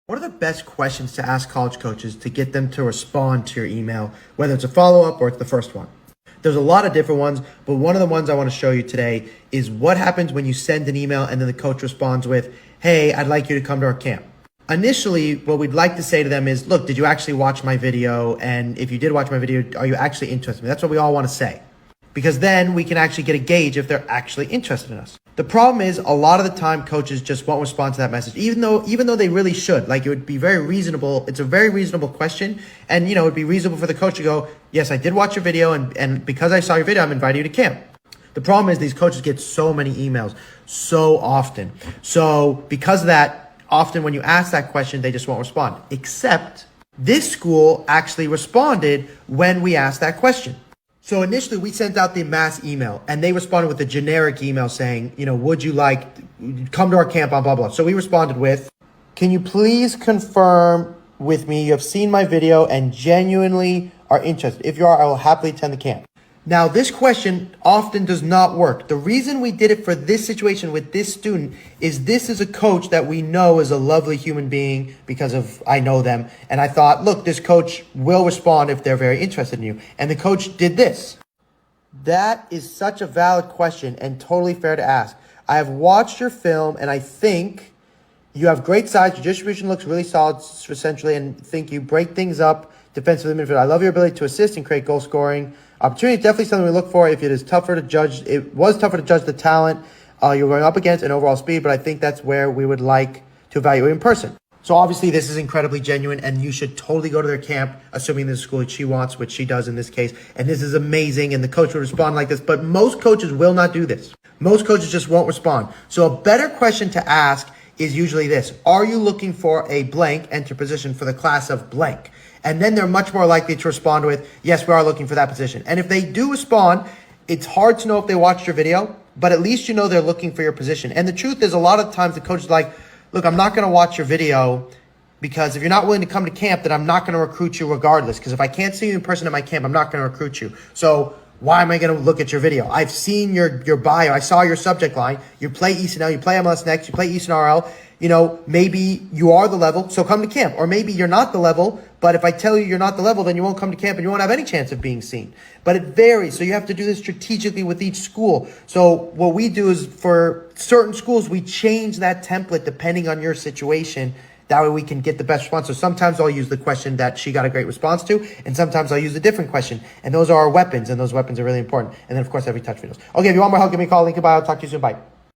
What are the best questions to ask college coaches to get them to respond to your email, whether it's a follow-up or it's the first one? There's a lot of different ones, but one of the ones I want to show you today is what happens when you send an email and then the coach responds with, "Hey, I'd like you to come to our camp." Initially, what we'd like to say to them is, "Look, did you actually watch my video? And if you did watch my video, are you actually interested in me?" That's what we all want to say, because then we can actually get a gauge if they're actually interested in us. The problem is a lot of the time coaches just won't respond to that message, even though they really should. Like, it would be very reasonable. It's a very reasonable question. And, it would be reasonable for the coach to go, "Yes, I did watch your video. And because I saw your video, I'm inviting you to camp." The problem is these coaches get so many emails so often. So because of that, often when you ask that question, they just won't respond. Except this school actually responded when we asked that question. So initially we sent out the mass email and they responded with a generic email saying, "Would you come to our camp on blah, blah." So we responded with, "Can you please confirm with me you have seen my video and genuinely are interested? If you are, I will happily attend the camp." Now, this question often does not work. The reason we did it for this situation with this student is this is a coach that we know is a lovely human being because I know them. And I thought, look, this coach will respond if they're very interested in you. And the coach did this. That is such a valid question and totally fair to ask. "I have watched your film and I think you have great size. Your distribution looks really solid essentially, and think you break things up defensively midfield. I love your ability to assist and create goal scoring opportunity. Definitely something we look for. It was tougher to judge the talent you're going up against and overall speed, but I think that's where we would like to evaluate in person." So obviously this is incredibly genuine and you should totally go to their camp, assuming this is school that she wants, which she does in this case. And this is amazing. And the coach would respond like this, but most coaches will not do this. Most coaches just won't respond. So a better question to ask is usually this: "Are you looking for a blank enter position for the class of blank?" And then they're much more likely to respond with, "Yes, we are looking for that position." And if they do respond, it's hard to know if they watched your video, but at least you know they're looking for your position. And the truth is, a lot of times the coach is like, "Look, I'm not going to watch your video because if you're not willing to come to camp, then I'm not going to recruit you regardless. Because if I can't see you in person at my camp, I'm not going to recruit you. So why am I going to look at your video? I've seen your bio. I saw your subject line. You play ECNL, you play MLS Next, you play ECNRL. Maybe you are the level, so come to camp. Or maybe you're not the level, but if I tell you you're not the level, then you won't come to camp and you won't have any chance of being seen." But it varies, so you have to do this strategically with each school. So what we do is, for certain schools, we change that template depending on your situation. That way we can get the best response. So sometimes I'll use the question that she got a great response to, and sometimes I'll use a different question. And those are our weapons, and those weapons are really important. And then, of course, every touch videos. Okay, if you want more help, give me a call. Link in bio. Talk to you soon. Bye.